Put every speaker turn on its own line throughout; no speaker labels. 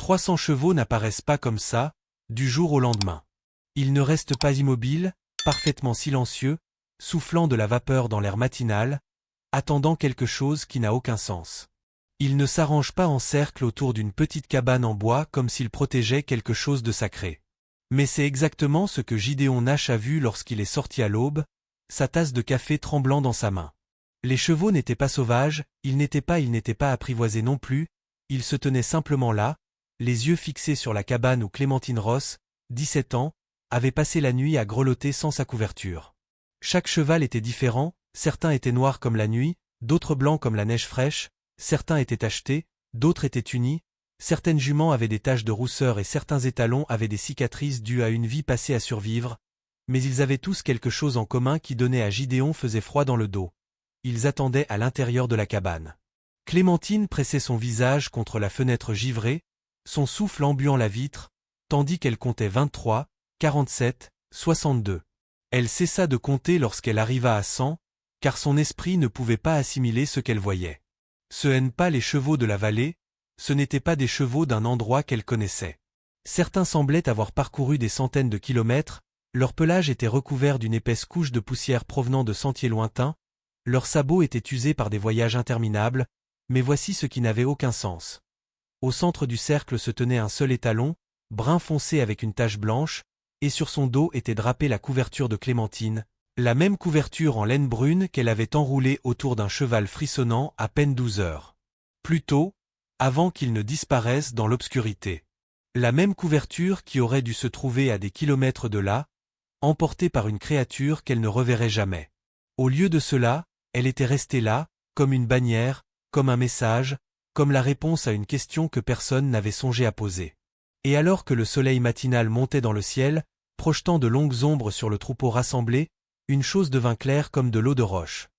300 chevaux n'apparaissent pas comme ça, du jour au lendemain. Ils ne restent pas immobiles, parfaitement silencieux, soufflant de la vapeur dans l'air matinal, attendant quelque chose qui n'a aucun sens. Ils ne s'arrangent pas en cercle autour d'une petite cabane en bois comme s'ils protégeaient quelque chose de sacré. Mais c'est exactement ce que Gideon Nash a vu lorsqu'il est sorti à l'aube, sa tasse de café tremblant dans sa main. Les chevaux n'étaient pas sauvages, ils n'étaient pas apprivoisés non plus, ils se tenaient simplement là, les yeux fixés sur la cabane où Clémentine Ross, 17 ans, avait passé la nuit à grelotter sans sa couverture. Chaque cheval était différent, certains étaient noirs comme la nuit, d'autres blancs comme la neige fraîche, certains étaient tachetés, d'autres étaient unis, certaines juments avaient des taches de rousseur et certains étalons avaient des cicatrices dues à une vie passée à survivre, mais ils avaient tous quelque chose en commun qui donnait à Gideon faisait froid dans le dos. Ils attendaient à l'intérieur de la cabane. Clémentine pressait son visage contre la fenêtre givrée, son souffle embuant la vitre, tandis qu'elle comptait 23, 47, 62. Elle cessa de compter lorsqu'elle arriva à 100, car son esprit ne pouvait pas assimiler ce qu'elle voyait. Ce n'étaient pas les chevaux de la vallée, ce n'étaient pas des chevaux d'un endroit qu'elle connaissait. Certains semblaient avoir parcouru des centaines de kilomètres, leur pelage était recouvert d'une épaisse couche de poussière provenant de sentiers lointains, leurs sabots étaient usés par des voyages interminables, mais voici ce qui n'avait aucun sens. Au centre du cercle se tenait un seul étalon, brun foncé avec une tache blanche, et sur son dos était drapée la couverture de Clémentine, la même couverture en laine brune qu'elle avait enroulée autour d'un cheval frissonnant à peine 12 heures. Plus tôt, avant qu'il ne disparaisse dans l'obscurité. La même couverture qui aurait dû se trouver à des kilomètres de là, emportée par une créature qu'elle ne reverrait jamais. Au lieu de cela, elle était restée là, comme une bannière, comme un message, comme la réponse à une question que personne n'avait songé à poser. Et alors que le soleil matinal montait dans le ciel, projetant de longues ombres sur le troupeau rassemblé, une chose devint claire comme de l'eau de roche.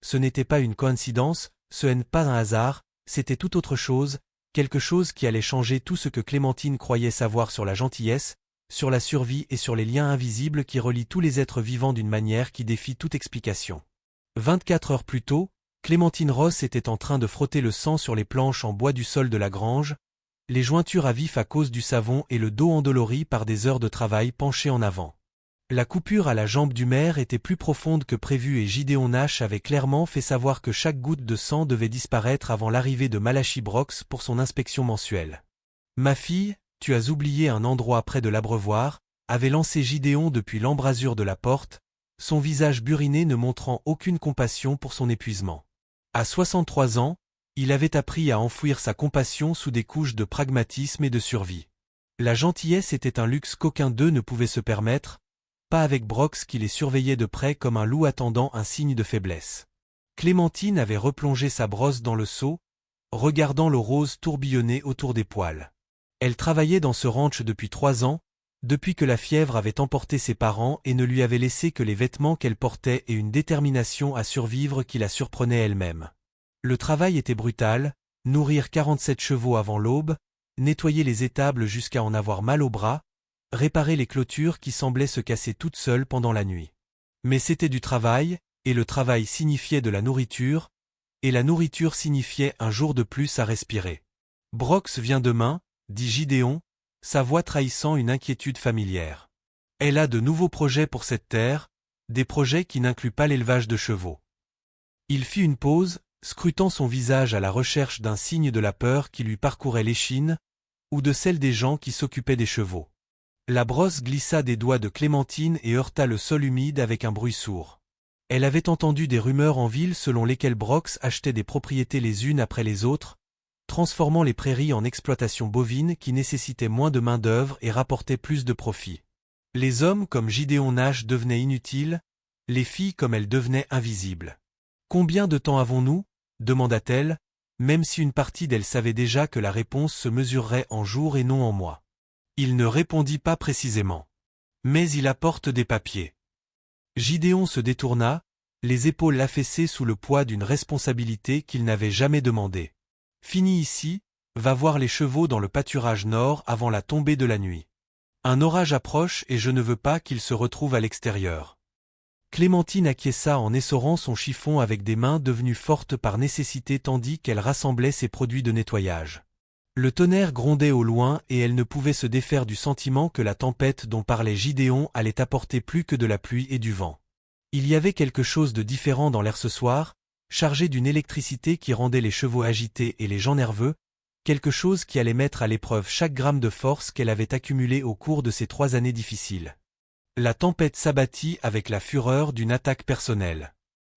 Ce n'était pas une coïncidence, ce n'est pas un hasard, c'était tout autre chose, quelque chose qui allait changer tout ce que Clémentine croyait savoir sur la gentillesse, sur la survie et sur les liens invisibles qui relient tous les êtres vivants d'une manière qui défie toute explication. 24 heures plus tôt, Clémentine Ross était en train de frotter le sang sur les planches en bois du sol de la grange, les jointures à vif à cause du savon et le dos endolori par des heures de travail penché en avant. La coupure à la jambe du maire était plus profonde que prévu et Gideon Nash avait clairement fait savoir que chaque goutte de sang devait disparaître avant l'arrivée de Malachi Brox pour son inspection mensuelle. « Ma fille, tu as oublié un endroit près de l'abreuvoir », avait lancé Gideon depuis l'embrasure de la porte, son visage buriné ne montrant aucune compassion pour son épuisement. À 63 ans, il avait appris à enfouir sa compassion sous des couches de pragmatisme et de survie. La gentillesse était un luxe qu'aucun d'eux ne pouvait se permettre, pas avec Brox qui les surveillait de près comme un loup attendant un signe de faiblesse. Clémentine avait replongé sa brosse dans le seau, regardant l'eau rose tourbillonner autour des poils. Elle travaillait dans ce ranch depuis 3 ans, depuis que la fièvre avait emporté ses parents et ne lui avait laissé que les vêtements qu'elle portait et une détermination à survivre qui la surprenait elle-même. Le travail était brutal, nourrir 47 chevaux avant l'aube, nettoyer les étables jusqu'à en avoir mal aux bras, réparer les clôtures qui semblaient se casser toutes seules pendant la nuit. Mais c'était du travail, et le travail signifiait de la nourriture, et la nourriture signifiait un jour de plus à respirer. « Brox vient demain », dit Gideon, sa voix trahissant une inquiétude familière. Elle a de nouveaux projets pour cette terre, des projets qui n'incluent pas l'élevage de chevaux. Il fit une pause, scrutant son visage à la recherche d'un signe de la peur qui lui parcourait l'échine, ou de celle des gens qui s'occupaient des chevaux. La brosse glissa des doigts de Clémentine et heurta le sol humide avec un bruit sourd. Elle avait entendu des rumeurs en ville selon lesquelles Brox achetait des propriétés les unes après les autres, transformant les prairies en exploitation bovine qui nécessitait moins de main-d'œuvre et rapportait plus de profit. Les hommes comme Gideon Nash devenaient inutiles, les filles comme elles devenaient invisibles. « Combien de temps avons-nous » demanda-t-elle, même si une partie d'elle savait déjà que la réponse se mesurerait en jours et non en mois. Il ne répondit pas précisément. Mais il apporte des papiers. Gideon se détourna, les épaules affaissées sous le poids d'une responsabilité qu'il n'avait jamais demandée. Fini ici, va voir les chevaux dans le pâturage nord avant la tombée de la nuit. Un orage approche et je ne veux pas qu'il se retrouve à l'extérieur. Clémentine acquiesça en essorant son chiffon avec des mains devenues fortes par nécessité tandis qu'elle rassemblait ses produits de nettoyage. Le tonnerre grondait au loin et elle ne pouvait se défaire du sentiment que la tempête dont parlait Gideon allait apporter plus que de la pluie et du vent. Il y avait quelque chose de différent dans l'air ce soir, chargé d'une électricité qui rendait les chevaux agités et les gens nerveux, quelque chose qui allait mettre à l'épreuve chaque gramme de force qu'elle avait accumulé au cours de ces 3 années difficiles. La tempête s'abattit avec la fureur d'une attaque personnelle.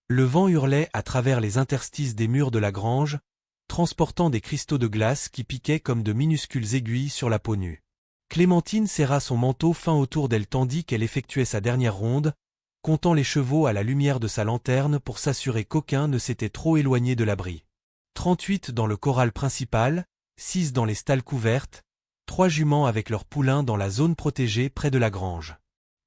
Le vent hurlait à travers les interstices des murs de la grange, transportant des cristaux de glace qui piquaient comme de minuscules aiguilles sur la peau nue. Clémentine serra son manteau fin autour d'elle tandis qu'elle effectuait sa dernière ronde, comptant les chevaux à la lumière de sa lanterne pour s'assurer qu'aucun ne s'était trop éloigné de l'abri. 38 dans le corral principal, 6 dans les stalles couvertes, 3 juments avec leurs poulains dans la zone protégée près de la grange.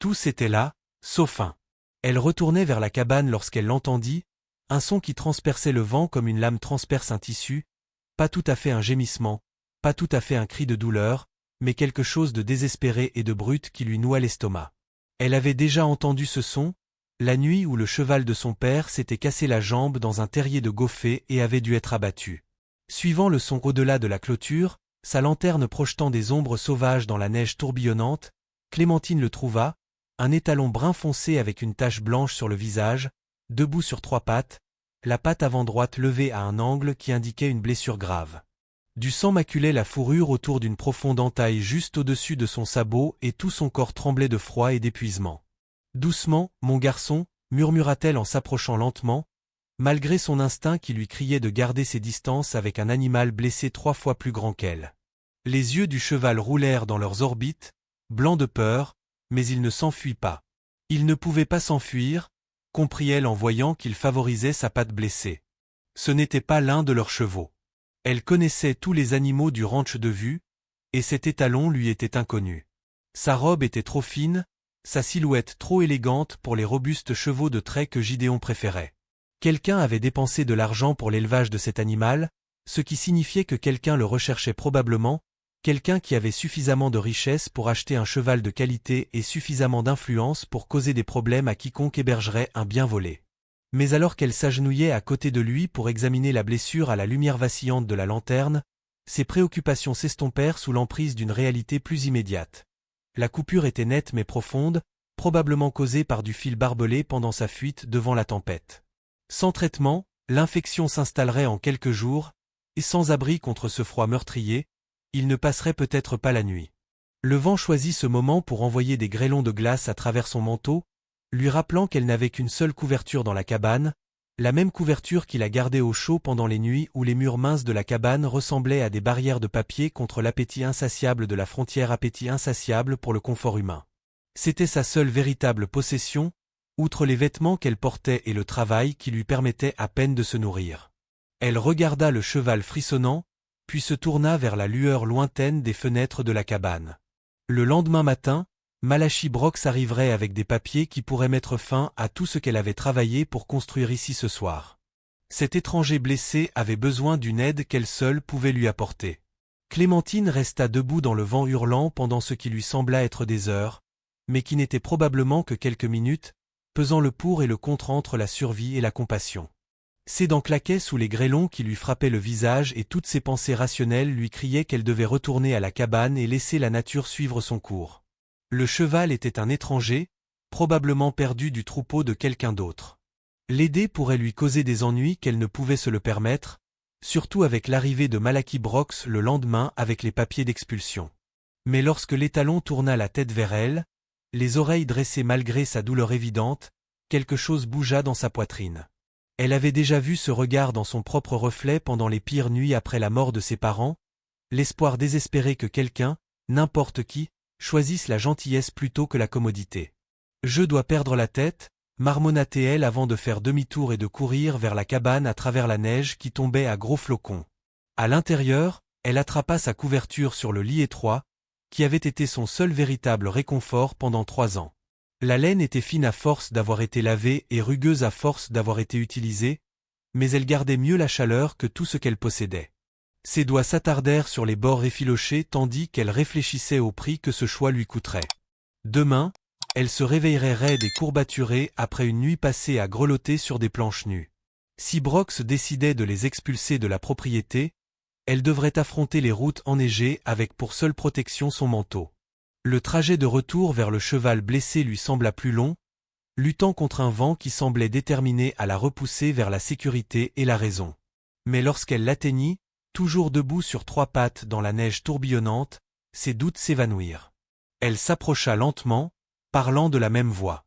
Tous étaient là, sauf un. Elle retournait vers la cabane lorsqu'elle l'entendit, un son qui transperçait le vent comme une lame transperce un tissu, pas tout à fait un gémissement, pas tout à fait un cri de douleur, mais quelque chose de désespéré et de brut qui lui noua l'estomac. Elle avait déjà entendu ce son, la nuit où le cheval de son père s'était cassé la jambe dans un terrier de Goffé et avait dû être abattu. Suivant le son au-delà de la clôture, sa lanterne projetant des ombres sauvages dans la neige tourbillonnante, Clémentine le trouva, un étalon brun foncé avec une tache blanche sur le visage, debout sur 3 pattes, la patte avant droite levée à un angle qui indiquait une blessure grave. Du sang maculait la fourrure autour d'une profonde entaille juste au-dessus de son sabot et tout son corps tremblait de froid et d'épuisement. « Doucement, mon garçon » murmura-t-elle en s'approchant lentement, malgré son instinct qui lui criait de garder ses distances avec un animal blessé 3 fois plus grand qu'elle. Les yeux du cheval roulèrent dans leurs orbites, blancs de peur, mais il ne s'enfuit pas. Il ne pouvait pas s'enfuir, comprit-elle en voyant qu'il favorisait sa patte blessée. Ce n'était pas l'un de leurs chevaux. Elle connaissait tous les animaux du ranch de vue, et cet étalon lui était inconnu. Sa robe était trop fine, sa silhouette trop élégante pour les robustes chevaux de trait que Gideon préférait. Quelqu'un avait dépensé de l'argent pour l'élevage de cet animal, ce qui signifiait que quelqu'un le recherchait probablement, quelqu'un qui avait suffisamment de richesse pour acheter un cheval de qualité et suffisamment d'influence pour causer des problèmes à quiconque hébergerait un bien volé. Mais alors qu'elle s'agenouillait à côté de lui pour examiner la blessure à la lumière vacillante de la lanterne, ses préoccupations s'estompèrent sous l'emprise d'une réalité plus immédiate. La coupure était nette mais profonde, probablement causée par du fil barbelé pendant sa fuite devant la tempête. Sans traitement, l'infection s'installerait en quelques jours, et sans abri contre ce froid meurtrier, il ne passerait peut-être pas la nuit. Le vent choisit ce moment pour envoyer des grêlons de glace à travers son manteau, lui rappelant qu'elle n'avait qu'une seule couverture dans la cabane, la même couverture qui la gardait au chaud pendant les nuits où les murs minces de la cabane ressemblaient à des barrières de papier contre l'appétit insatiable de la frontière appétit insatiable pour le confort humain. C'était sa seule véritable possession, outre les vêtements qu'elle portait et le travail qui lui permettait à peine de se nourrir. Elle regarda le cheval frissonnant, puis se tourna vers la lueur lointaine des fenêtres de la cabane. Le lendemain matin, Malachi Brox arriverait avec des papiers qui pourraient mettre fin à tout ce qu'elle avait travaillé pour construire ici ce soir. Cet étranger blessé avait besoin d'une aide qu'elle seule pouvait lui apporter. Clémentine resta debout dans le vent hurlant pendant ce qui lui sembla être des heures, mais qui n'était probablement que quelques minutes, pesant le pour et le contre entre la survie et la compassion. Ses dents claquaient sous les grêlons qui lui frappaient le visage et toutes ses pensées rationnelles lui criaient qu'elle devait retourner à la cabane et laisser la nature suivre son cours. Le cheval était un étranger, probablement perdu du troupeau de quelqu'un d'autre. L'aider pourrait lui causer des ennuis qu'elle ne pouvait se le permettre, surtout avec l'arrivée de Malachi Brox le lendemain avec les papiers d'expulsion. Mais lorsque l'étalon tourna la tête vers elle, les oreilles dressées malgré sa douleur évidente, quelque chose bougea dans sa poitrine. Elle avait déjà vu ce regard dans son propre reflet pendant les pires nuits après la mort de ses parents, l'espoir désespéré que quelqu'un, n'importe qui, choisisse la gentillesse plutôt que la commodité. « Je dois perdre la tête » marmonna-t-elle avant de faire demi-tour et de courir vers la cabane à travers la neige qui tombait à gros flocons. À l'intérieur, elle attrapa sa couverture sur le lit étroit, qui avait été son seul véritable réconfort pendant 3 ans. La laine était fine à force d'avoir été lavée et rugueuse à force d'avoir été utilisée, mais elle gardait mieux la chaleur que tout ce qu'elle possédait. Ses doigts s'attardèrent sur les bords effilochés tandis qu'elle réfléchissait au prix que ce choix lui coûterait. Demain, elle se réveillerait raide et courbaturée après une nuit passée à grelotter sur des planches nues. Si Brox décidait de les expulser de la propriété, Elle devrait affronter les routes enneigées avec pour seule protection son manteau. Le trajet de retour vers le cheval blessé lui sembla plus long, luttant contre un vent qui semblait déterminé à la repousser vers la sécurité et la raison. Mais lorsqu'elle l'atteignit, toujours debout sur trois pattes dans la neige tourbillonnante, ses doutes s'évanouirent. Elle s'approcha lentement, parlant de la même voix.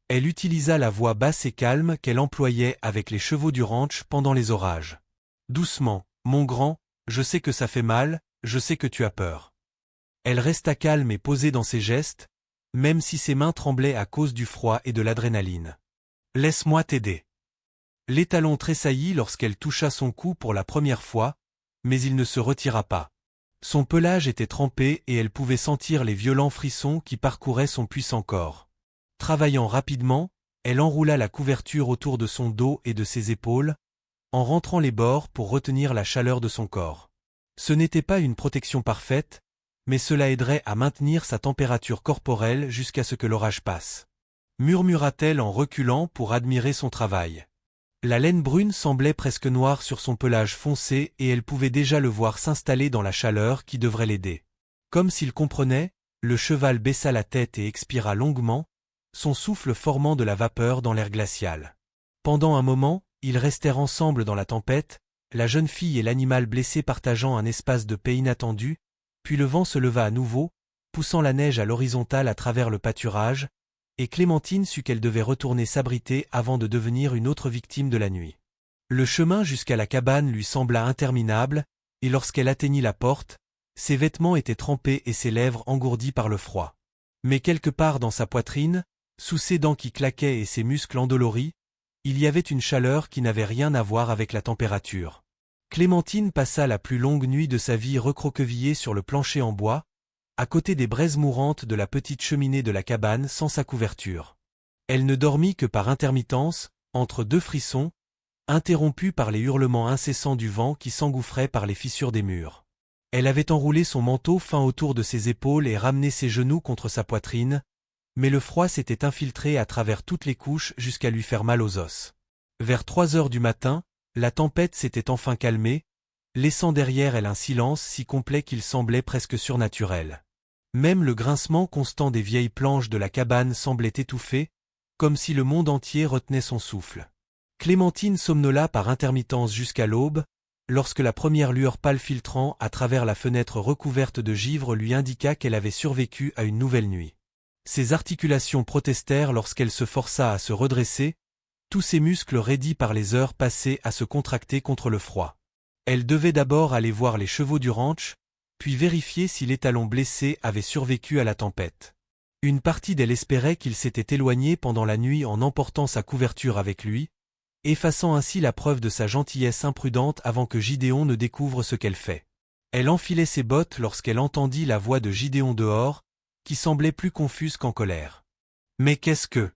Elle utilisa la voix basse et calme qu'elle employait avec les chevaux du ranch pendant les orages. « Doucement, mon grand, je sais que ça fait mal, je sais que tu as peur. » Elle resta calme et posée dans ses gestes, même si ses mains tremblaient à cause du froid et de l'adrénaline. « Laisse-moi t'aider. » L'étalon tressaillit lorsqu'elle toucha son cou pour la première fois, mais il ne se retira pas. Son pelage était trempé et elle pouvait sentir les violents frissons qui parcouraient son puissant corps. Travaillant rapidement, elle enroula la couverture autour de son dos et de ses épaules, en rentrant les bords pour retenir la chaleur de son corps. Ce n'était pas une protection parfaite, mais cela aiderait à maintenir sa température corporelle jusqu'à ce que l'orage passe. Murmura-t-elle en reculant pour admirer son travail. La laine brune semblait presque noire sur son pelage foncé et elle pouvait déjà le voir s'installer dans la chaleur qui devrait l'aider. Comme s'il comprenait, le cheval baissa la tête et expira longuement, son souffle formant de la vapeur dans l'air glacial. Pendant un moment, ils restèrent ensemble dans la tempête, la jeune fille et l'animal blessé partageant un espace de paix inattendu, puis le vent se leva à nouveau, poussant la neige à l'horizontale à travers le pâturage, et Clémentine sut qu'elle devait retourner s'abriter avant de devenir une autre victime de la nuit. Le chemin jusqu'à la cabane lui sembla interminable, et lorsqu'elle atteignit la porte, ses vêtements étaient trempés et ses lèvres engourdies par le froid. Mais quelque part dans sa poitrine, sous ses dents qui claquaient et ses muscles endoloris, il y avait une chaleur qui n'avait rien à voir avec la température. Clémentine passa la plus longue nuit de sa vie recroquevillée sur le plancher en bois, à côté des braises mourantes de la petite cheminée de la cabane sans sa couverture. Elle ne dormit que par intermittence, entre deux frissons, interrompus par les hurlements incessants du vent qui s'engouffrait par les fissures des murs. Elle avait enroulé son manteau fin autour de ses épaules et ramené ses genoux contre sa poitrine, mais le froid s'était infiltré à travers toutes les couches jusqu'à lui faire mal aux os. Vers 3 heures du matin, la tempête s'était enfin calmée, laissant derrière elle un silence si complet qu'il semblait presque surnaturel. Même le grincement constant des vieilles planches de la cabane semblait étouffé, comme si le monde entier retenait son souffle. Clémentine somnola par intermittence jusqu'à l'aube, lorsque la première lueur pâle filtrant à travers la fenêtre recouverte de givre lui indiqua qu'elle avait survécu à une nouvelle nuit. Ses articulations protestèrent lorsqu'elle se força à se redresser, tous ses muscles raidis par les heures passées à se contracter contre le froid. Elle devait d'abord aller voir les chevaux du ranch, puis vérifier si l'étalon blessé avait survécu à la tempête. Une partie d'elle espérait qu'il s'était éloigné pendant la nuit en emportant sa couverture avec lui, effaçant ainsi la preuve de sa gentillesse imprudente avant que Gideon ne découvre ce qu'elle fait. Elle enfilait ses bottes lorsqu'elle entendit la voix de Gideon dehors, qui semblait plus confuse qu'en colère. « Mais qu'est-ce que »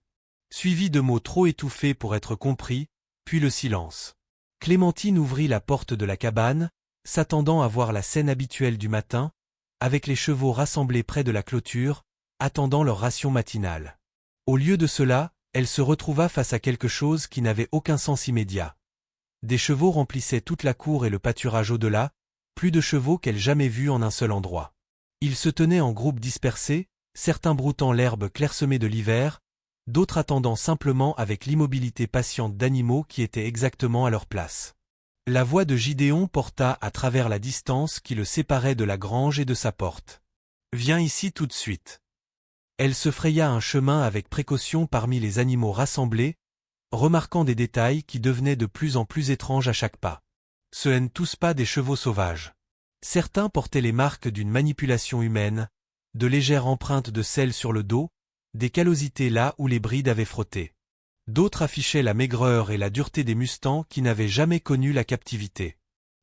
suivi de mots trop étouffés pour être compris, puis le silence. Clémentine ouvrit la porte de la cabane, s'attendant à voir la scène habituelle du matin, avec les chevaux rassemblés près de la clôture, attendant leur ration matinale. Au lieu de cela, elle se retrouva face à quelque chose qui n'avait aucun sens immédiat. Des chevaux remplissaient toute la cour et le pâturage au-delà, plus de chevaux qu'elle jamais vus en un seul endroit. Ils se tenaient en groupes dispersés, certains broutant l'herbe clairsemée de l'hiver, d'autres attendant simplement avec l'immobilité patiente d'animaux qui étaient exactement à leur place. La voix de Gideon porta à travers la distance qui le séparait de la grange et de sa porte. « Viens ici tout de suite. » Elle se fraya un chemin avec précaution parmi les animaux rassemblés, remarquant des détails qui devenaient de plus en plus étranges à chaque pas. Ce n'étaient tous pas des chevaux sauvages. Certains portaient les marques d'une manipulation humaine, de légères empreintes de sel sur le dos, des callosités là où les brides avaient frotté. D'autres affichaient la maigreur et la dureté des mustangs qui n'avaient jamais connu la captivité.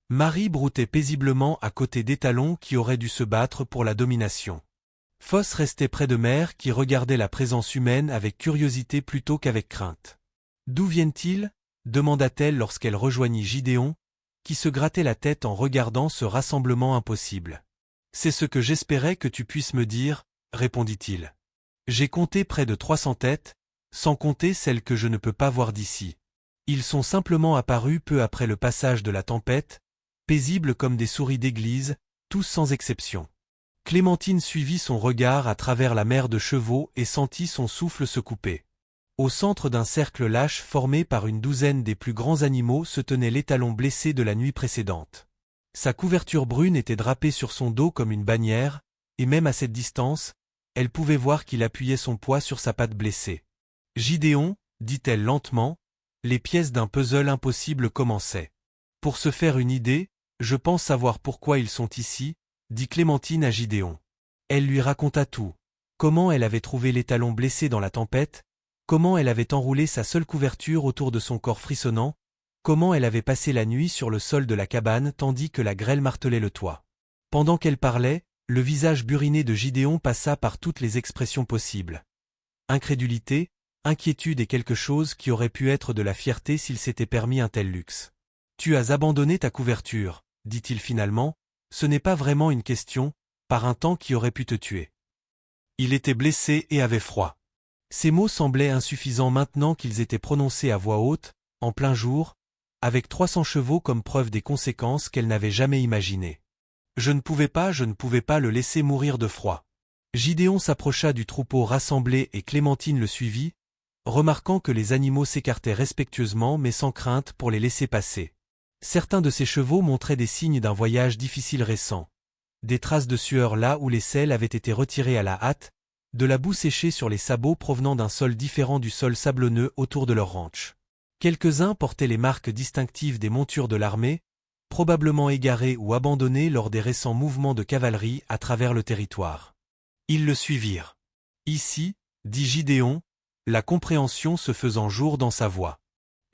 Marie broutait paisiblement à côté d'étalons qui auraient dû se battre pour la domination. Foss restait près de Mère qui regardait la présence humaine avec curiosité plutôt qu'avec crainte. « D'où viennent-ils » demanda-t-elle lorsqu'elle rejoignit Gideon, qui se grattait la tête en regardant ce rassemblement impossible. « C'est ce que j'espérais que tu puisses me dire, » répondit-il. « J'ai compté près de 300 têtes, sans compter celles que je ne peux pas voir d'ici. Ils sont simplement apparus peu après le passage de la tempête, paisibles comme des souris d'église, tous sans exception. Clémentine suivit son regard à travers la mer de chevaux et sentit son souffle se couper. Au centre d'un cercle lâche formé par une douzaine des plus grands animaux se tenait l'étalon blessé de la nuit précédente. Sa couverture brune était drapée sur son dos comme une bannière, et même à cette distance, elle pouvait voir qu'il appuyait son poids sur sa patte blessée. « Gideon, dit-elle lentement, les pièces d'un puzzle impossible commençaient. Pour se faire une idée, je pense savoir pourquoi ils sont ici, dit Clémentine à Gideon. Elle lui raconta tout. Comment elle avait trouvé l'étalon blessé dans la tempête, comment elle avait enroulé sa seule couverture autour de son corps frissonnant, comment elle avait passé la nuit sur le sol de la cabane tandis que la grêle martelait le toit. Pendant qu'elle parlait, le visage buriné de Gideon passa par toutes les expressions possibles. Incrédulité, inquiétude et quelque chose qui aurait pu être de la fierté s'il s'était permis un tel luxe. « Tu as abandonné ta couverture, dit-il finalement, ce n'est pas vraiment une question, par un temps qui aurait pu te tuer. » Il était blessé et avait froid. Ces mots semblaient insuffisants maintenant qu'ils étaient prononcés à voix haute, en plein jour, avec 300 chevaux comme preuve des conséquences qu'elle n'avait jamais imaginées. Je ne pouvais pas le laisser mourir de froid. Gideon s'approcha du troupeau rassemblé et Clémentine le suivit, remarquant que les animaux s'écartaient respectueusement mais sans crainte pour les laisser passer. Certains de ces chevaux montraient des signes d'un voyage difficile récent. Des traces de sueur là où les selles avaient été retirées à la hâte, de la boue séchée sur les sabots provenant d'un sol différent du sol sablonneux autour de leur ranch. Quelques-uns portaient les marques distinctives des montures de l'armée, probablement égarées ou abandonnées lors des récents mouvements de cavalerie à travers le territoire. Ils le suivirent. Ici, dit Gideon, la compréhension se faisant jour dans sa voix.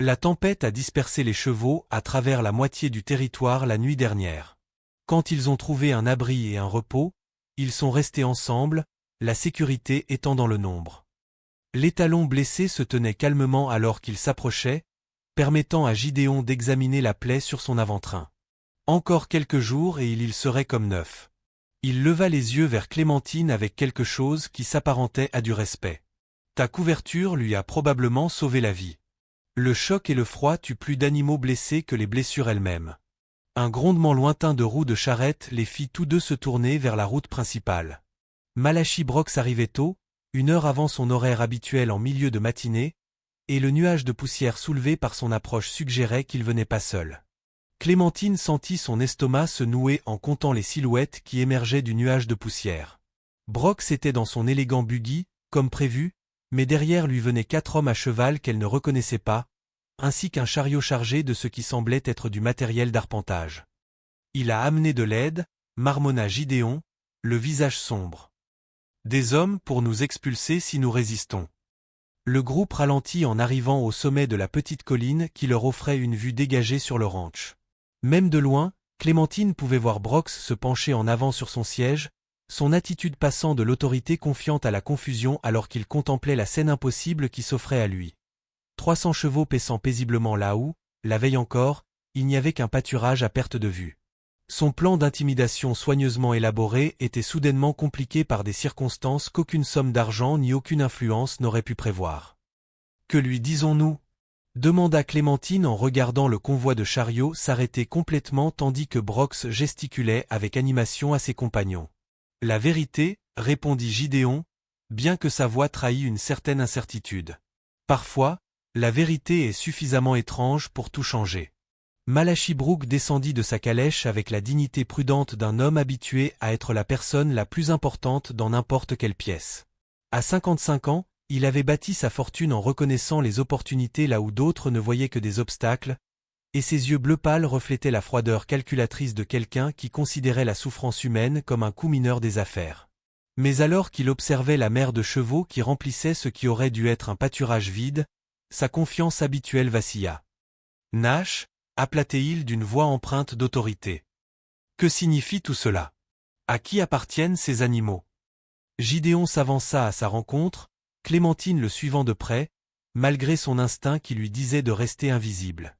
La tempête a dispersé les chevaux à travers la moitié du territoire la nuit dernière. Quand ils ont trouvé un abri et un repos, ils sont restés ensemble, la sécurité étant dans le nombre. L'étalon blessé se tenait calmement alors qu'il s'approchait, permettant à Gideon d'examiner la plaie sur son avant-train. Encore quelques jours et il serait comme neuf. Il leva les yeux vers Clémentine avec quelque chose qui s'apparentait à du respect. Ta couverture lui a probablement sauvé la vie. Le choc et le froid tuent plus d'animaux blessés que les blessures elles-mêmes. Un grondement lointain de roues de charrette les fit tous deux se tourner vers la route principale. Malachi Brox arrivait tôt, 1 heure avant son horaire habituel en milieu de matinée, et le nuage de poussière soulevé par son approche suggérait qu'il venait pas seul. Clémentine sentit son estomac se nouer en comptant les silhouettes qui émergeaient du nuage de poussière. Brox était dans son élégant buggy, comme prévu, mais derrière lui venaient 4 hommes à cheval qu'elle ne reconnaissait pas, ainsi qu'un chariot chargé de ce qui semblait être du matériel d'arpentage. Il a amené de l'aide, marmonna Gideon, le visage sombre. Des hommes pour nous expulser si nous résistons. Le groupe ralentit en arrivant au sommet de la petite colline qui leur offrait une vue dégagée sur le ranch. Même de loin, Clémentine pouvait voir Brox se pencher en avant sur son siège, son attitude passant de l'autorité confiante à la confusion alors qu'il contemplait la scène impossible qui s'offrait à lui. 300 chevaux paissant paisiblement là où, la veille encore, il n'y avait qu'un pâturage à perte de vue. Son plan d'intimidation soigneusement élaboré était soudainement compliqué par des circonstances qu'aucune somme d'argent ni aucune influence n'aurait pu prévoir. « Que lui disons-nous » demanda Clémentine en regardant le convoi de chariots s'arrêter complètement tandis que Brox gesticulait avec animation à ses compagnons. « La vérité, répondit Gideon, bien que sa voix trahît une certaine incertitude. Parfois, la vérité est suffisamment étrange pour tout changer. Malachi Brook descendit de sa calèche avec la dignité prudente d'un homme habitué à être la personne la plus importante dans n'importe quelle pièce. À 55 ans, il avait bâti sa fortune en reconnaissant les opportunités là où d'autres ne voyaient que des obstacles, et ses yeux bleu pâle reflétaient la froideur calculatrice de quelqu'un qui considérait la souffrance humaine comme un coût mineur des affaires. Mais alors qu'il observait la mer de chevaux qui remplissait ce qui aurait dû être un pâturage vide, sa confiance habituelle vacilla. Nash, appelait-il d'une voix empreinte d'autorité. Que signifie tout cela? À qui appartiennent ces animaux? Gideon s'avança à sa rencontre, Clémentine le suivant de près, malgré son instinct qui lui disait de rester invisible.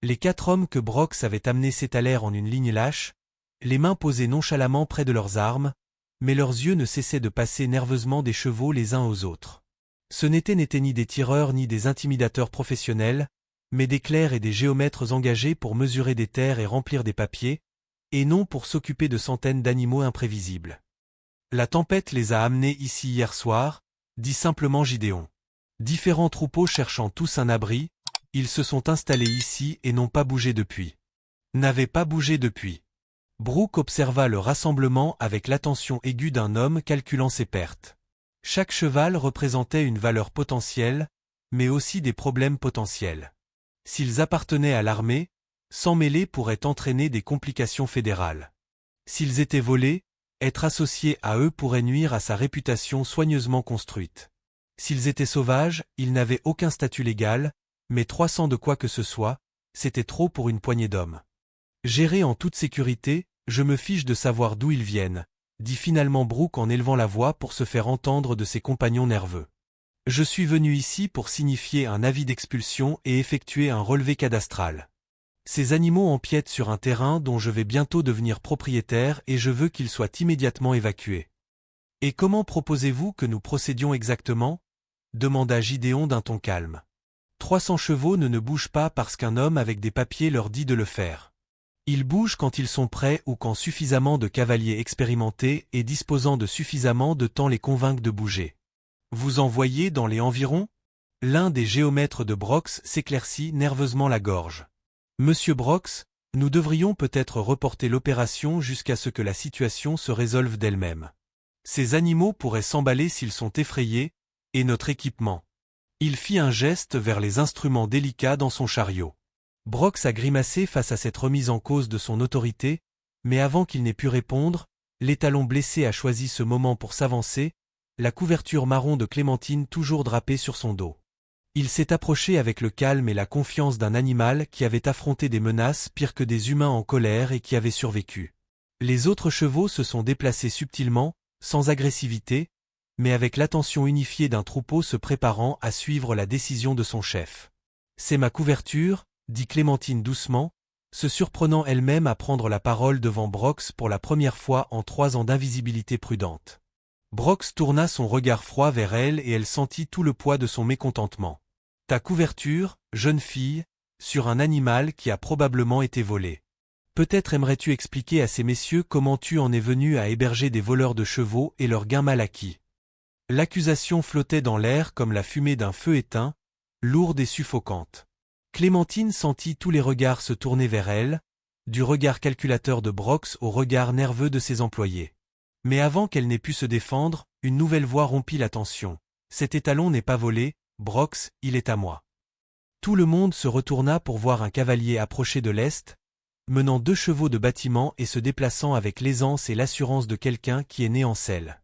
Les 4 hommes que Brox avait amenés s'étalèrent en une ligne lâche, les mains posées nonchalamment près de leurs armes, mais leurs yeux ne cessaient de passer nerveusement des chevaux les uns aux autres. Ce n'étaient ni des tireurs ni des intimidateurs professionnels, mais des clercs et des géomètres engagés pour mesurer des terres et remplir des papiers, et non pour s'occuper de centaines d'animaux imprévisibles. La tempête les a amenés ici hier soir, dit simplement Gideon. Différents troupeaux cherchant tous un abri, ils se sont installés ici et n'ont pas bougé depuis. N'avaient pas bougé depuis. Brooke observa le rassemblement avec l'attention aiguë d'un homme calculant ses pertes. Chaque cheval représentait une valeur potentielle, mais aussi des problèmes potentiels. S'ils appartenaient à l'armée, s'en mêler pourrait entraîner des complications fédérales. S'ils étaient volés, être associé à eux pourrait nuire à sa réputation soigneusement construite. S'ils étaient sauvages, ils n'avaient aucun statut légal, mais 300 de quoi que ce soit, c'était trop pour une poignée d'hommes. Gérer en toute sécurité, je me fiche de savoir d'où ils viennent, dit finalement Brooke en élevant la voix pour se faire entendre de ses compagnons nerveux. Je suis venu ici pour signifier un avis d'expulsion et effectuer un relevé cadastral. Ces animaux empiètent sur un terrain dont je vais bientôt devenir propriétaire et je veux qu'ils soient immédiatement évacués. Et comment proposez-vous que nous procédions exactement ? Demanda Gideon d'un ton calme. 300 chevaux ne bougent pas parce qu'un homme avec des papiers leur dit de le faire. Ils bougent quand ils sont prêts ou quand suffisamment de cavaliers expérimentés et disposant de suffisamment de temps les convainquent de bouger. Vous en voyez dans les environs ? L'un des géomètres de Brox s'éclaircit nerveusement la gorge. Monsieur Brox, nous devrions peut-être reporter l'opération jusqu'à ce que la situation se résolve d'elle-même. Ces animaux pourraient s'emballer s'ils sont effrayés, et notre équipement. Il fit un geste vers les instruments délicats dans son chariot. Brox a grimacé face à cette remise en cause de son autorité, mais avant qu'il n'ait pu répondre, l'étalon blessé a choisi ce moment pour s'avancer, la couverture marron de Clémentine toujours drapée sur son dos. Il s'est approché avec le calme et la confiance d'un animal qui avait affronté des menaces pires que des humains en colère et qui avait survécu. Les autres chevaux se sont déplacés subtilement, sans agressivité, mais avec l'attention unifiée d'un troupeau se préparant à suivre la décision de son chef. C'est ma couverture, dit Clémentine doucement, se surprenant elle-même à prendre la parole devant Brox pour la première fois en 3 ans d'invisibilité prudente. Brox tourna son regard froid vers elle et elle sentit tout le poids de son mécontentement. Ta couverture, jeune fille, sur un animal qui a probablement été volé. Peut-être aimerais-tu expliquer à ces messieurs comment tu en es venu à héberger des voleurs de chevaux et leurs gains mal acquis. L'accusation flottait dans l'air comme la fumée d'un feu éteint, lourde et suffocante. Clémentine sentit tous les regards se tourner vers elle, du regard calculateur de Brox au regard nerveux de ses employés. Mais avant qu'elle n'ait pu se défendre, une nouvelle voix rompit la tension. Cet étalon n'est pas volé, Brox, il est à moi. Tout le monde se retourna pour voir un cavalier approcher de l'est, menant 2 chevaux de bâtiment et se déplaçant avec l'aisance et l'assurance de quelqu'un qui est né en selle.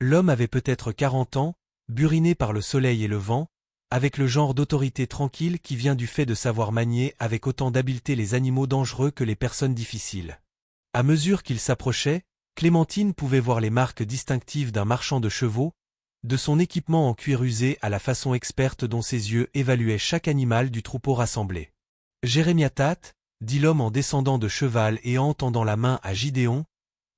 L'homme avait peut-être 40 ans, buriné par le soleil et le vent, avec le genre d'autorité tranquille qui vient du fait de savoir manier avec autant d'habileté les animaux dangereux que les personnes difficiles. À mesure qu'il s'approchait, Clémentine pouvait voir les marques distinctives d'un marchand de chevaux, de son équipement en cuir usé à la façon experte dont ses yeux évaluaient chaque animal du troupeau rassemblé. Jérémiatat, dit l'homme en descendant de cheval et en tendant la main à Gideon,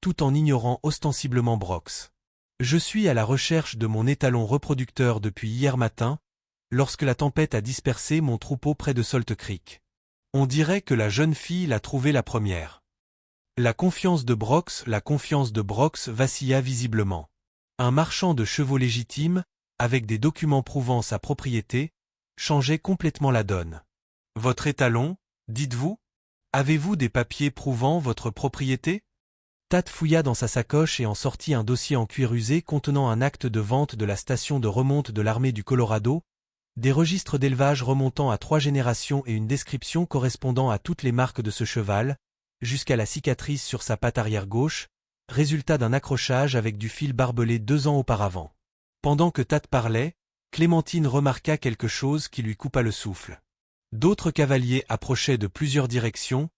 tout en ignorant ostensiblement Brox. Je suis à la recherche de mon étalon reproducteur depuis hier matin, lorsque la tempête a dispersé mon troupeau près de Salt Creek. On dirait que la jeune fille l'a trouvé la première. La confiance de Brox vacilla visiblement. Un marchand de chevaux légitime, avec des documents prouvant sa propriété, changeait complètement la donne. Votre étalon, dites-vous ? Avez-vous des papiers prouvant votre propriété ? Tat fouilla dans sa sacoche et en sortit un dossier en cuir usé contenant un acte de vente de la station de remonte de l'armée du Colorado, des registres d'élevage remontant à 3 générations et une description correspondant à toutes les marques de ce cheval, jusqu'à la cicatrice sur sa patte arrière gauche, résultat d'un accrochage avec du fil barbelé 2 ans auparavant. Pendant que Tat parlait, Clémentine remarqua quelque chose qui lui coupa le souffle. D'autres cavaliers approchaient de plusieurs directions,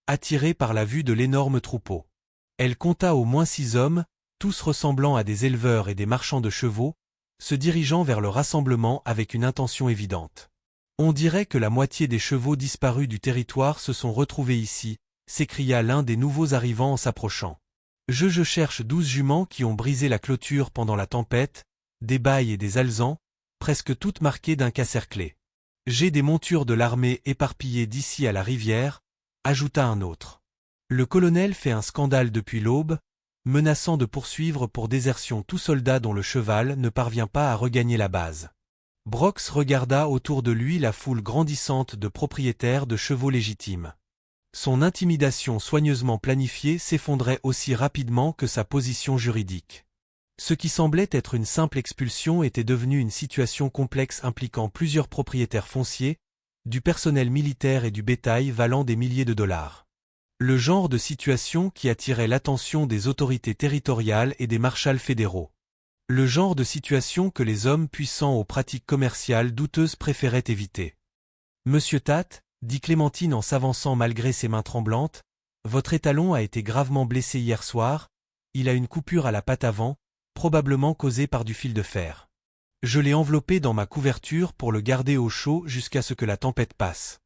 attirés par la vue de l'énorme troupeau. Elle compta au moins 6 hommes, tous ressemblant à des éleveurs et des marchands de chevaux, se dirigeant vers le rassemblement avec une intention évidente. On dirait que la moitié des chevaux disparus du territoire se sont retrouvés ici, s'écria l'un des nouveaux arrivants en s'approchant. Je cherche 12 juments qui ont brisé la clôture pendant la tempête, des bailles et des alezans, presque toutes marquées d'un cas cerclé. J'ai des montures de l'armée éparpillées d'ici à la rivière, ajouta un autre. Le colonel fait un scandale depuis l'aube, menaçant de poursuivre pour désertion tout soldat dont le cheval ne parvient pas à regagner la base. Brox regarda autour de lui la foule grandissante de propriétaires de chevaux légitimes. Son intimidation soigneusement planifiée s'effondrait aussi rapidement que sa position juridique. Ce qui semblait être une simple expulsion était devenu une situation complexe impliquant plusieurs propriétaires fonciers, du personnel militaire et du bétail valant des milliers de dollars. Le genre de situation qui attirait l'attention des autorités territoriales et des marshals fédéraux. Le genre de situation que les hommes puissants aux pratiques commerciales douteuses préféraient éviter. Monsieur Tate, dit Clémentine en s'avançant malgré ses mains tremblantes, votre étalon a été gravement blessé hier soir, il a une coupure à la patte avant, probablement causée par du fil de fer. Je l'ai enveloppé dans ma couverture pour le garder au chaud jusqu'à ce que la tempête passe.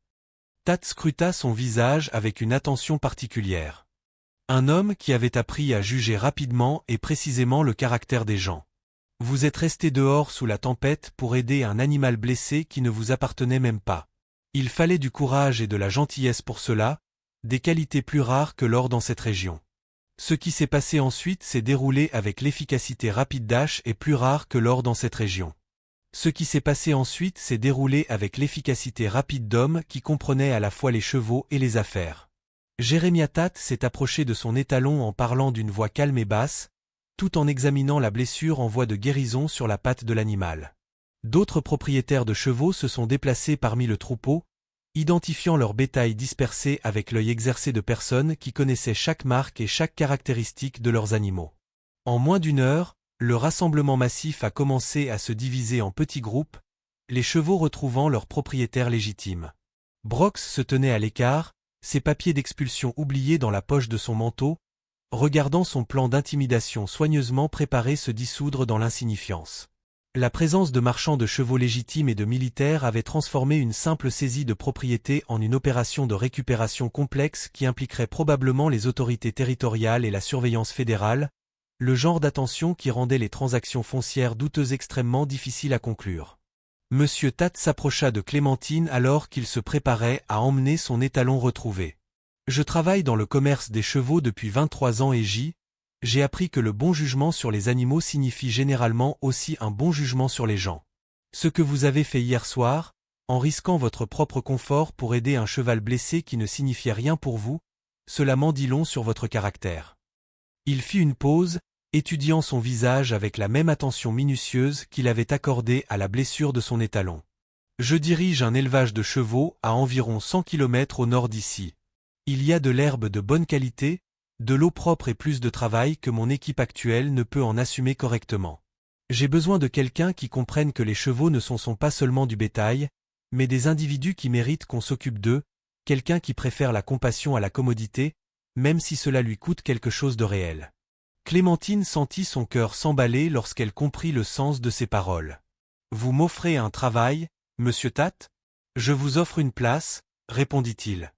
Tate scruta son visage avec une attention particulière. Un homme qui avait appris à juger rapidement et précisément le caractère des gens. Vous êtes resté dehors sous la tempête pour aider un animal blessé qui ne vous appartenait même pas. Il fallait du courage et de la gentillesse pour cela, des qualités plus rares que l'or dans cette région. Ce qui s'est passé ensuite s'est déroulé avec l'efficacité rapide d'Ash et plus rare que l'or dans cette région. Ce qui s'est passé ensuite s'est déroulé avec l'efficacité rapide d'homme qui comprenait à la fois les chevaux et les affaires. Jérémia Tate s'est approché de son étalon en parlant d'une voix calme et basse, tout en examinant la blessure en voie de guérison sur la patte de l'animal. D'autres propriétaires de chevaux se sont déplacés parmi le troupeau, identifiant leur bétail dispersé avec l'œil exercé de personnes qui connaissaient chaque marque et chaque caractéristique de leurs animaux. En moins d'une heure, le rassemblement massif a commencé à se diviser en petits groupes, les chevaux retrouvant leurs propriétaires légitimes. Brox se tenait à l'écart, ses papiers d'expulsion oubliés dans la poche de son manteau, regardant son plan d'intimidation soigneusement préparé se dissoudre dans l'insignifiance. La présence de marchands de chevaux légitimes et de militaires avait transformé une simple saisie de propriété en une opération de récupération complexe qui impliquerait probablement les autorités territoriales et la surveillance fédérale, le genre d'attention qui rendait les transactions foncières douteuses extrêmement difficiles à conclure. Monsieur Tate s'approcha de Clémentine alors qu'il se préparait à emmener son étalon retrouvé. Je travaille dans le commerce des chevaux depuis 23 ans et j'ai appris que le bon jugement sur les animaux signifie généralement aussi un bon jugement sur les gens. Ce que vous avez fait hier soir, en risquant votre propre confort pour aider un cheval blessé qui ne signifiait rien pour vous, cela m'en dit long sur votre caractère. Il fit une pause, étudiant son visage avec la même attention minutieuse qu'il avait accordée à la blessure de son étalon. Je dirige un élevage de chevaux à environ 100 km au nord d'ici. Il y a de l'herbe de bonne qualité, de l'eau propre et plus de travail que mon équipe actuelle ne peut en assumer correctement. J'ai besoin de quelqu'un qui comprenne que les chevaux ne sont pas seulement du bétail, mais des individus qui méritent qu'on s'occupe d'eux, quelqu'un qui préfère la compassion à la commodité, même si cela lui coûte quelque chose de réel. Clémentine sentit son cœur s'emballer lorsqu'elle comprit le sens de ses paroles. Vous m'offrez un travail, monsieur Tate? Je vous offre une place, répondit-il.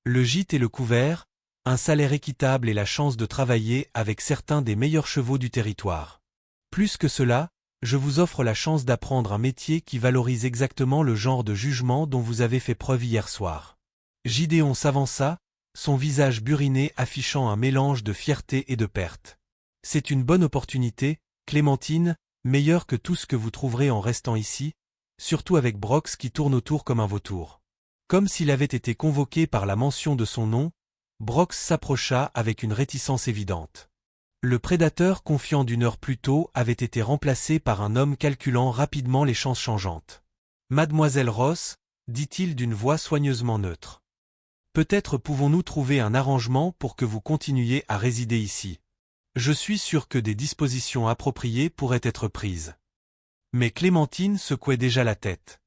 Le gîte et le couvert, un salaire équitable et la chance de travailler avec certains des meilleurs chevaux du territoire. Plus que cela, je vous offre la chance d'apprendre un métier qui valorise exactement le genre de jugement dont vous avez fait preuve hier soir. Gideon s'avança, son visage buriné affichant un mélange de fierté et de perte. C'est une bonne opportunité, Clémentine, meilleure que tout ce que vous trouverez en restant ici, surtout avec Brox qui tourne autour comme un vautour. Comme s'il avait été convoqué par la mention de son nom, Brox s'approcha avec une réticence évidente. Le prédateur confiant d'une heure plus tôt avait été remplacé par un homme calculant rapidement les chances changeantes. Mademoiselle Ross, dit-il d'une voix soigneusement neutre. Peut-être pouvons-nous trouver un arrangement pour que vous continuiez à résider ici. Je suis sûr que des dispositions appropriées pourraient être prises. Mais Clémentine secouait déjà la tête.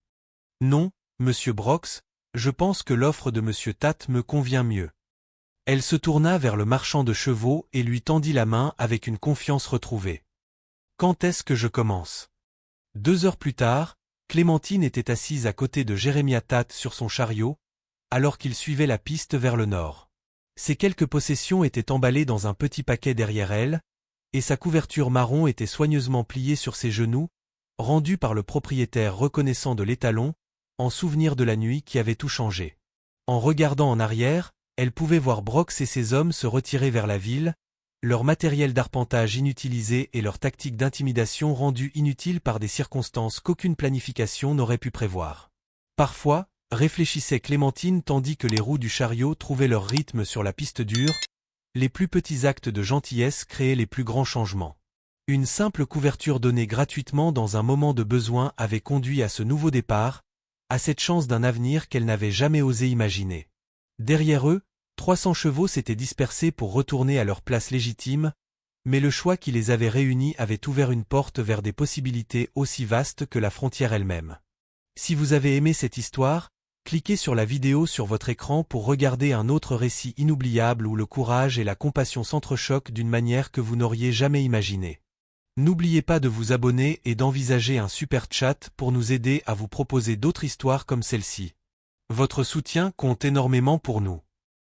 Non, monsieur Brox, je pense que l'offre de monsieur Tate me convient mieux. Elle se tourna vers le marchand de chevaux et lui tendit la main avec une confiance retrouvée. Quand est-ce que je commence? 2 heures plus tard, Clémentine était assise à côté de Jérémia Tate sur son chariot, alors qu'il suivait la piste vers le nord. Ses quelques possessions étaient emballées dans un petit paquet derrière elle, et sa couverture marron était soigneusement pliée sur ses genoux, rendue par le propriétaire reconnaissant de l'étalon, en souvenir de la nuit qui avait tout changé. En regardant en arrière, elle pouvait voir Brox et ses hommes se retirer vers la ville, leur matériel d'arpentage inutilisé et leur tactique d'intimidation rendue inutile par des circonstances qu'aucune planification n'aurait pu prévoir. Parfois, réfléchissait Clémentine tandis que les roues du chariot trouvaient leur rythme sur la piste dure, les plus petits actes de gentillesse créaient les plus grands changements. Une simple couverture donnée gratuitement dans un moment de besoin avait conduit à ce nouveau départ, à cette chance d'un avenir qu'elle n'avait jamais osé imaginer. Derrière eux, 300 chevaux s'étaient dispersés pour retourner à leur place légitime, mais le choix qui les avait réunis avait ouvert une porte vers des possibilités aussi vastes que la frontière elle-même. Si vous avez aimé cette histoire, cliquez sur la vidéo sur votre écran pour regarder un autre récit inoubliable où le courage et la compassion s'entrechoquent d'une manière que vous n'auriez jamais imaginée. N'oubliez pas de vous abonner et d'envisager un super chat pour nous aider à vous proposer d'autres histoires comme celle-ci. Votre soutien compte énormément pour nous.